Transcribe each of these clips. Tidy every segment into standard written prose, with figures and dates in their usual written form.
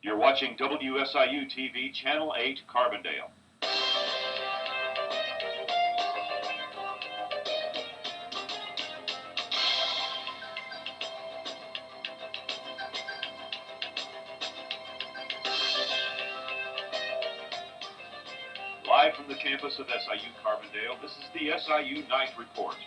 You're watching WSIU TV, Channel 8, Carbondale. Live from the campus of SIU Carbondale, this is the SIU Night Report.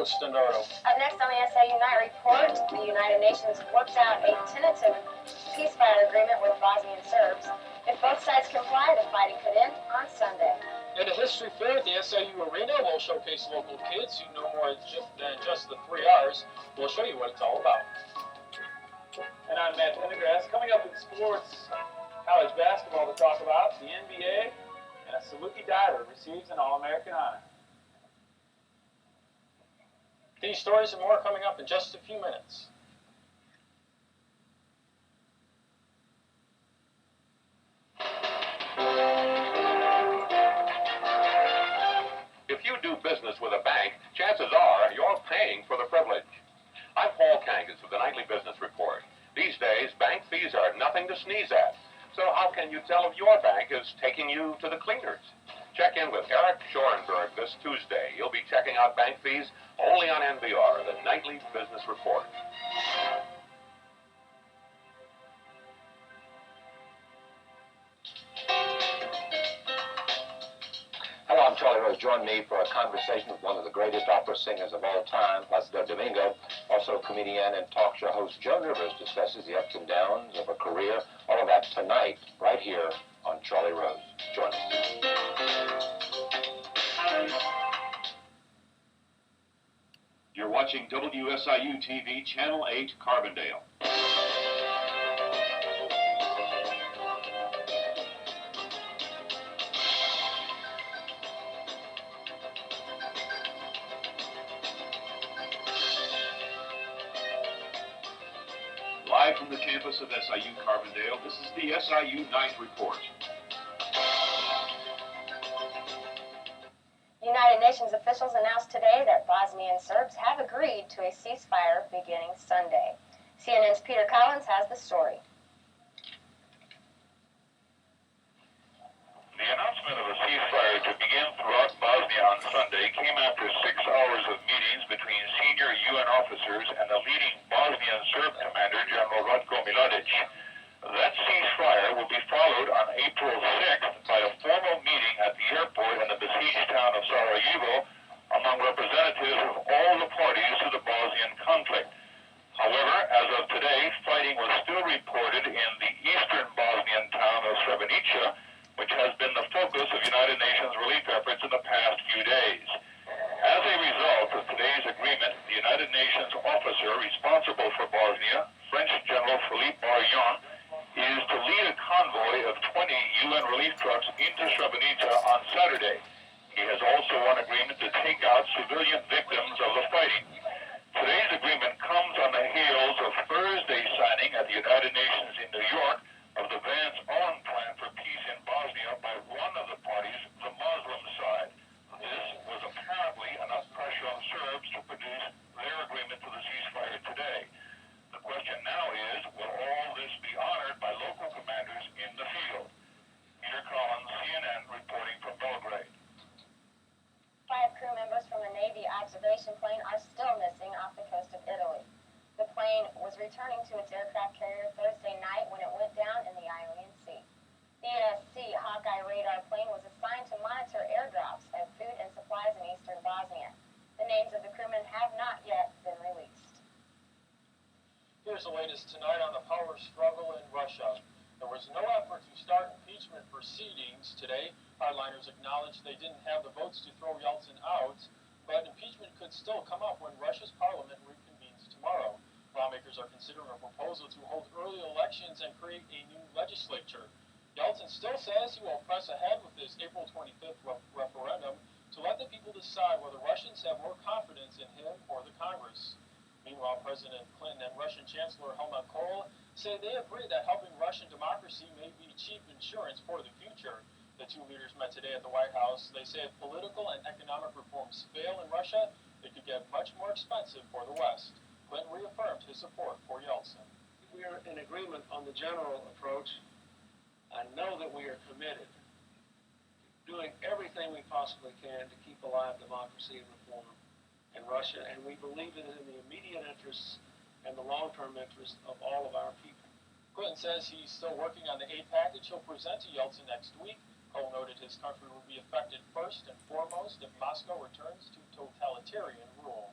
Up next on the SIU Night Report, the United Nations works out a tentative ceasefire agreement with Bosnian Serbs. If both sides comply, the fighting could end on Sunday. And a history fair at the SIU Arena will showcase local kids who know more than just the 3 R's. We'll show you what it's all about. And I'm Matt Pendergrass. Coming up in sports, college basketball to talk about, the NBA, and a Saluki diver receives an All-American honor. These stories and more coming up in just a few minutes. If you do business with a bank, chances are you're paying for the privilege. I'm Paul Kangas with the Nightly Business Report. These days, bank fees are nothing to sneeze at. So how can you tell if your bank is taking you to the cleaners? Check in with Eric Schorenberg this Tuesday. He'll be checking out bank fees only on NBR, the Nightly Business Report. Hello, I'm Charlie Rose. Join me for a conversation with one of the greatest opera singers of all time, Placido Domingo. Also, comedian and talk show host Joan Rivers discusses the ups and downs of her career. All of that tonight, right here on Charlie Rose. Join us. You're watching WSIU TV, Channel 8, Carbondale. Live from the campus of SIU Carbondale, this is the SIU Night Report. United Nations officials announced today that Bosnian Serbs have agreed to a ceasefire beginning Sunday. CNN's Peter Collins has the story. The announcement of a ceasefire to begin throughout Bosnia on Sunday came after 6 hours of meetings between senior UN officers and the leading Bosnian Serb commander, General Ratko Mladic. That ceasefire will be followed on April 6th by a formal meeting at the airport in the besieged town of Sarajevo among representatives of all the parties to the Bosnian conflict. However, as of today, fighting was still reported in the eastern Bosnian town of Srebrenica, which has been the focus of United Nations relief efforts in the past few days. As a result of today's agreement, the United Nations officer responsible for Bosnia, French General Philippe Marion, is to lead a convoy of 20 UN relief trucks into Srebrenica on Saturday. He has also won agreement to take out civilian victims of the fighting. Today's agreement comes on the heels of Thursday's signing at the United Nations in New York of the Vance-Owen Plan for Peace in Bosnia by one of the parties, the Muslim side. This was apparently enough pressure on Serbs to produce their agreement to the ceasefire today. The question now is, will all this be honored by local commanders in the field? Peter Collins, CNN, reporting from Belgrade. 5 crew members from a Navy observation plane are still missing off the coast of Italy. The plane was returning to its aircraft carrier Thursday night when it went down in the Ionian Sea. The NSC Hawkeye radar plane was assigned to monitor airdrops of food and supplies in eastern Bosnia. The names of the crewmen have not yet been released. Here's the latest tonight on the power struggle in Russia. There was no effort to start impeachment proceedings today. Hardliners acknowledged they didn't have the votes to throw Yeltsin out, but impeachment could still come up when Russia's parliament reconvenes tomorrow. Lawmakers are considering a proposal to hold early elections and create a new legislature. Yeltsin still says he will press ahead with his April 25th referendum to let the people decide whether Russians have more confidence in him or the Congress. Meanwhile, President Clinton and Russian Chancellor Helmut Kohl say they agree that helping Russian democracy may be cheap insurance for the future. The two leaders met today at the White House. They say if political and economic reforms fail in Russia, it could get much more expensive for the West. Clinton reaffirmed his support for Yeltsin. We are in agreement on the general approach. I know that we are committed to doing everything we possibly can to keep alive democracy and reform in Russia, and we believe it is in the immediate interests and the long-term interests of all of our people. Clinton says he's still working on the aid package he'll present to Yeltsin next week. Cole noted his country will be affected first and foremost if Moscow returns to totalitarian rule.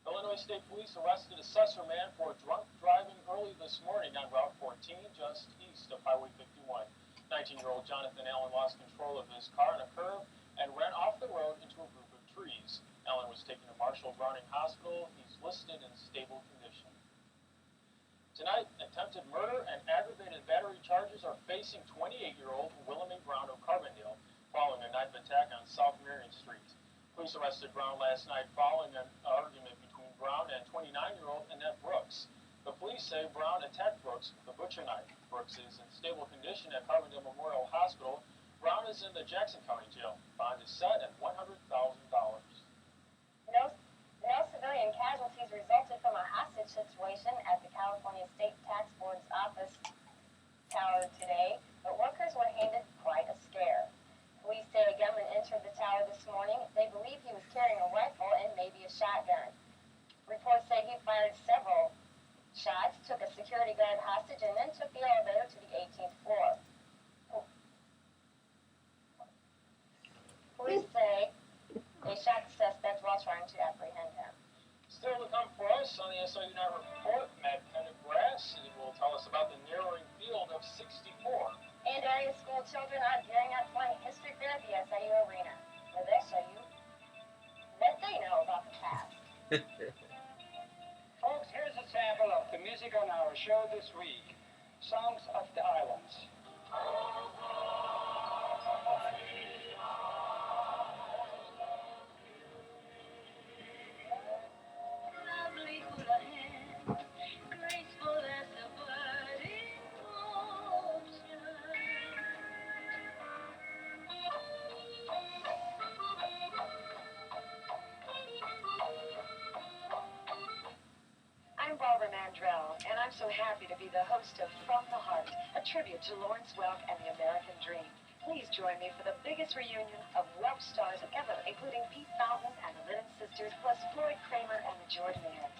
Illinois State Police arrested a Sessor man for drunk driving early this morning on Route 14, just east of Highway 51. 19-year-old Jonathan Allen lost control of his car on a curve and ran off the road into a group of trees. Allen was taken to Marshall Browning Hospital. He's listed in stable condition. Tonight, attempted murder and aggravated battery charges are facing 28-year-old Willamette Brown of Carbondale following a knife attack on South Marion Street. Police arrested Brown last night following an argument between Brown and 29-year-old Annette Brooks. The police say Brown attacked Brooks with a butcher knife. Brooks is in stable condition at Carbondale Memorial Hospital. Brown is in the Jackson County Jail. Bond is set at $100,000. No civilian casualties resulted from a hostage situation at the California State Tax Board's office tower today, but workers were handed quite a scare. Police say a gunman entered the tower this morning. They believe he was carrying a rifle and maybe a shotgun. Reports say he fired several shots, took a security guard hostage, and then took the elevator to the 18th floor. Police say they shot the suspect while trying to apprehend him. Still to come for us on the SIU Night Report, Matt Pendergrass will tell us about the narrowing field of 64. And area school children are gearing up for a history fair at the SIU Arena, where they show you what they know about the past. Folks, here's a sample of the music on our show this week. Songs of the Islands. And I'm so happy to be the host of From the Heart, a tribute to Lawrence Welk and the American Dream. Please join me for the biggest reunion of Welk stars ever, including Pete Fountain and the Little Sisters, plus Floyd Kramer and the George Mayer.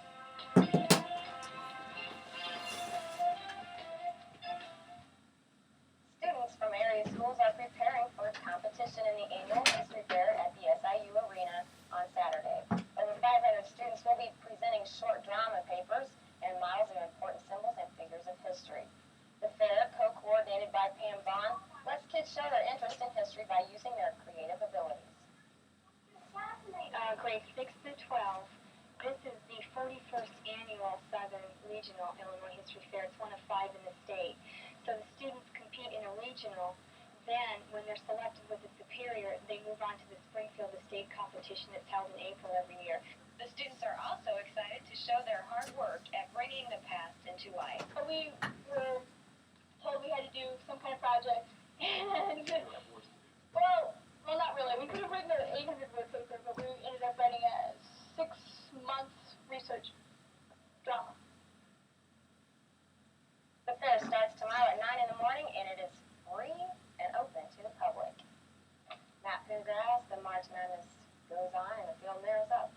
Students from area schools are preparing for a competition in the annual history fair at the SIU Arena on Saturday. Over 500 students will be presenting short drama papers and models of important symbols and figures of history. The fair, co-coordinated by Pam Vaughn, lets kids show their interest in history by using their creative abilities. Grades 6 through 12. This is the 41st annual Southern Regional Illinois History Fair. It's one of 5 in the state. So the students compete in a regional. Then, when they're selected with a superior, they move on to the Springfield State competition that's held in April every year. The students are also excited to show their hard work at bringing the past into life. We were told we had to do some kind of project, and well, not really. We could have written an 800-word paper, but we ended up writing a 6-month research drama. The fair starts tomorrow at 9 in the morning, and it is free and open to the public. Matt Pendergrass, the March Madness goes on, and the field narrows up.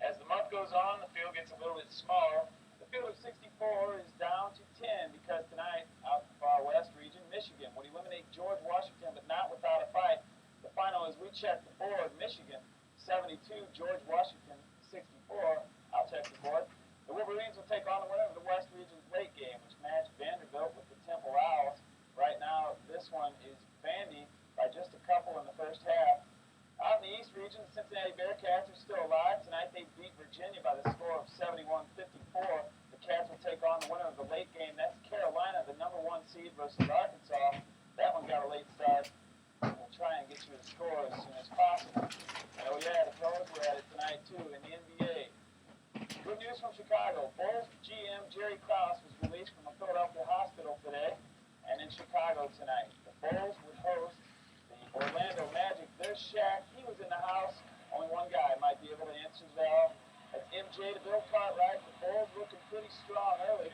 As the month goes on, the field gets a little bit smaller. The field of 64 is down to 10 because tonight, out in the far west region, Michigan would eliminate George Washington, but not without a fight. The final, as we check the board, Michigan 72, George Washington 64. I'll check the board. The Wolverines will take on the winner of the West Region's late game, which matched Vanderbilt with the Temple Owls. Right now, this one is Vandy by just a couple in the first half. Out in the East region, the Cincinnati Bearcats are still alive. Tonight they beat Virginia by the score of 71-54. The Cats will take on the winner of the late game. That's Carolina, the number 1 seed versus Arkansas. That one got a late start. We'll try and get you the score as soon as possible. The pros were at it tonight too in the NBA. Good news from Chicago. Bulls GM Jerry Krause was released from show tonight. The Bulls would host the Orlando Magic. There's Shaq. He was in the house. Only one guy might be able to answer that. That's MJ to Bill Cartwright. The Bulls looking pretty strong early.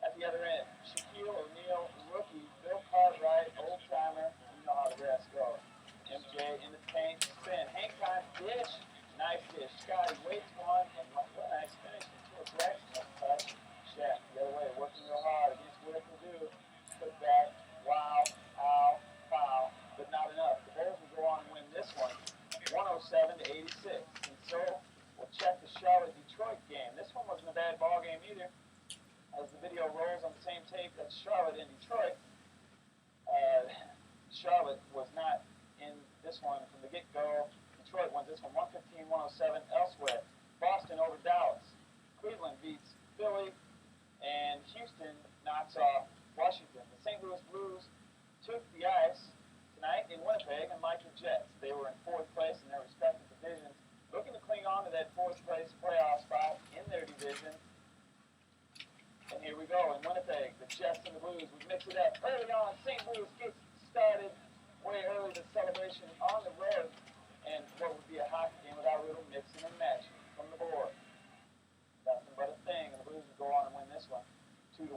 At the other end, Shaquille O'Neal, rookie. Bill Cartwright, old-timer. You know how the rest goes. MJ in the paint, spin. Hang time, dish. Nice dish. Scotty waits one, and what a nice finish into a directional touch. Shaq, the other way, working real hard against what it can do. Put back, wow, foul, but not enough. The Bulls will go on and win this one, 107-86. And so, we'll check the Charlotte-Detroit game. This one wasn't a bad ball game either. As the video rolls on the same tape, that's Charlotte and Detroit. Charlotte was not in this one from the get-go. Detroit wins this one 115-107. Elsewhere, Boston over Dallas. Cleveland beats Philly. And Houston knocks off Washington. The St. Louis Blues took the ice tonight in Winnipeg and like the Jets. They were in fourth place in their respective divisions, looking to cling on to that fourth place playoff spot in their division. And here we go in Winnipeg. The Jets and the Blues would mix it up. Early on, St. Louis gets started way early, the celebration on the road. And what would be a hockey game without a little mixing and matching from the board. Nothing but a thing, and the Blues would go on and win this one 2-1.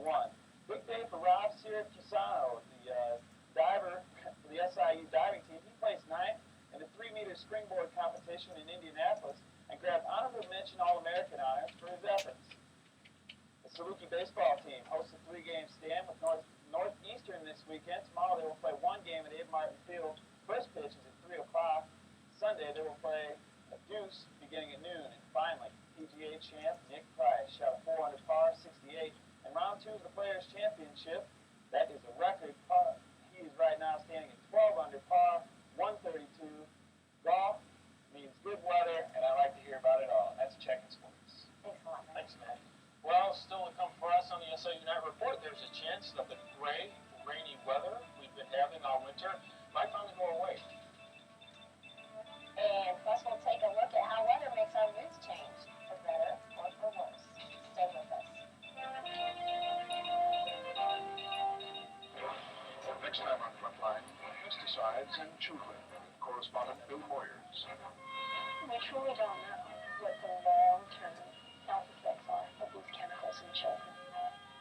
Big day for Rob Siracusano, the diver for the SIU diving team. He placed 9th in the 3-meter springboard competition in Indianapolis and grabbed honorable mention All-American honors for his efforts. The Saluki baseball team hosts a 3-game stand with Northeastern this weekend. Tomorrow they will play 1 game at Abe Martin Field. First pitch is at 3 o'clock. Sunday they will play a deuce beginning at noon. And finally, PGA champ Nick Price shot a 4 under par, 68. In round 2 of the Players' Championship, that is a record par. He is right now standing at 12 under par, 132. Golf means good weather, and I like to hear about it all. That's Checking Sports. Thanks a lot, man. Thanks, man. Well, still to come for us on the SIU Night Report, there's a chance that the gray, rainy weather we've been having all winter might finally go away. And plus, we'll take a look at how weather makes our moods change, for better or for worse. Stay with us. Next time on Frontline, pesticides and children. Correspondent Bill Moyers. We truly don't know what the long-term health effects are of these chemicals in children.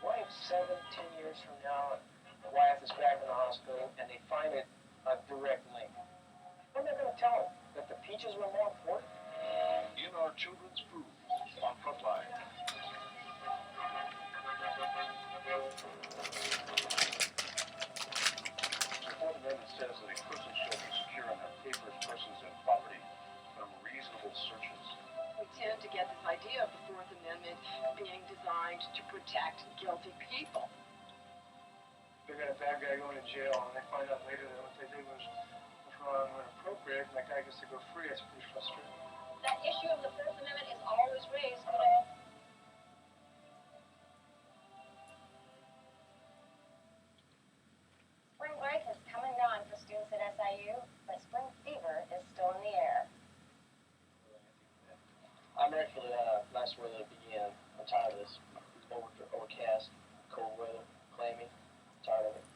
What if 7, 10 years from now, the wife is back in the hospital and they find it a direct link? What are they going to tell her? That the peaches were more important? In our children's food on Frontline. The Fourth Amendment says that a person shall be secure in their papers, persons, and property from reasonable searches. We tend to get this idea of the Fourth Amendment being designed to protect guilty people. They got a bad guy going to jail, and they find out later that what they did was wrong and inappropriate, and that guy gets to go free. It's pretty frustrating. That issue of the Fourth Amendment is always raised, Spring break has come and gone for students at SIU, but spring fever is still in the air. I'm ready for the nice weather to begin. I'm tired of this overcast, cold weather, clammy. I'm tired of it.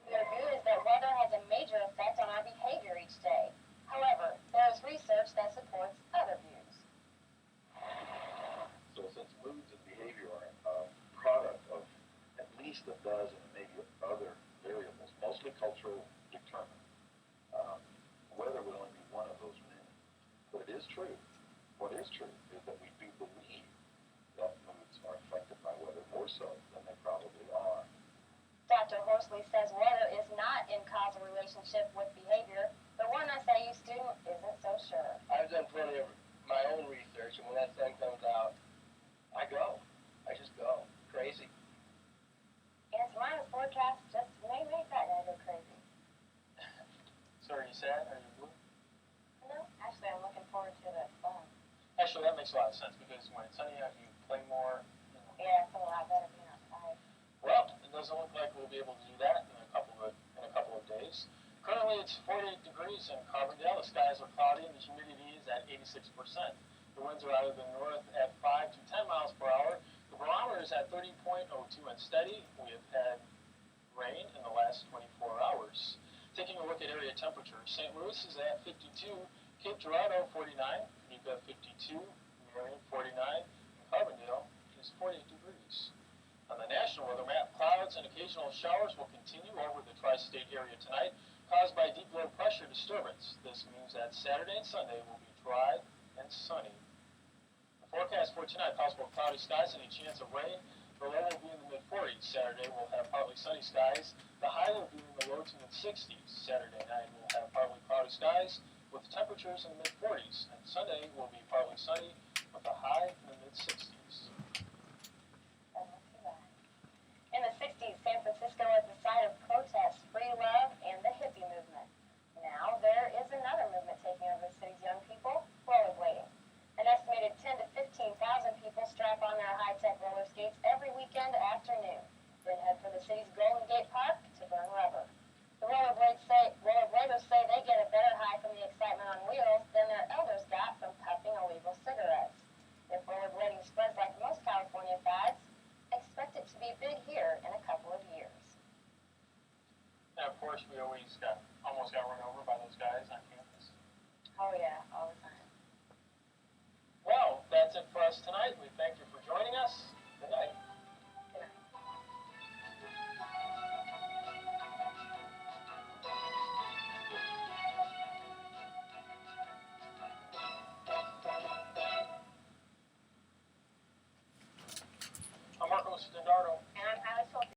Their view is that weather has a major effect on our behavior each day. However, there is research that supports other views. So since moods and behavior are a product of at least a dozen, maybe other variables, mostly cultural determined, weather would only be one of those many. But it is true. What is true is that we do believe that moods are affected by weather more so than they probably are. Dr. Horsley says weather is not in causal relationship with behavior, but one SIU student isn't so sure. I've done plenty of my own research, and when that sun comes out, I go. I just go. Crazy. And tomorrow's forecast just may make that guy go crazy. So are you sad? Are you blue? No, actually, I'm looking forward to the fun. Actually, that makes a lot of sense because when it's sunny out, you play more. Yeah, it's a lot better being outside. Well, it doesn't look like we'll be able to do that in a couple of days. Currently, it's 48 degrees in Carbondale. The skies are cloudy and the humidity is at 86%. The winds are out of the north at 5 to 10 miles per hour. The barometer is at 30.02 and steady. We have had rain in the last 24 hours. Taking a look at area temperatures, St. Louis is at 52, Cape Girardeau 49, Eureka 52, Marion 49, and Carbondale is 48 degrees. On the national weather map, clouds and occasional showers will continue over the tri-state area tonight, caused by deep low pressure disturbance. This means that Saturday and Sunday will be dry and sunny. The forecast for tonight, possible cloudy skies and a chance of rain. The low will be in the mid-40s. Saturday we'll have partly sunny skies. The high will be in the low to mid-60s. Saturday night we'll have partly cloudy skies with temperatures in the mid-40s. And Sunday will be partly sunny with a high in the mid-60s. In the 60s, San Francisco was the site of protests, free love, and the hippie movement. Now there is another movement taking over the city's young people, rollerblading. An estimated 10 to 15,000 people strap on their high-tech roller skates every weekend afternoon, then head for the city's Golden Gate Park to burn rubber. The rollerbladers say they get a better high from the excitement on wheels than their elders got from puffing illegal cigarettes. If rollerblading spreads like most California fads, expect it to be big here in a couple of years. And of course, we almost got run over by those guys on campus. Oh yeah, all the time. Well, that's it for us tonight. We thank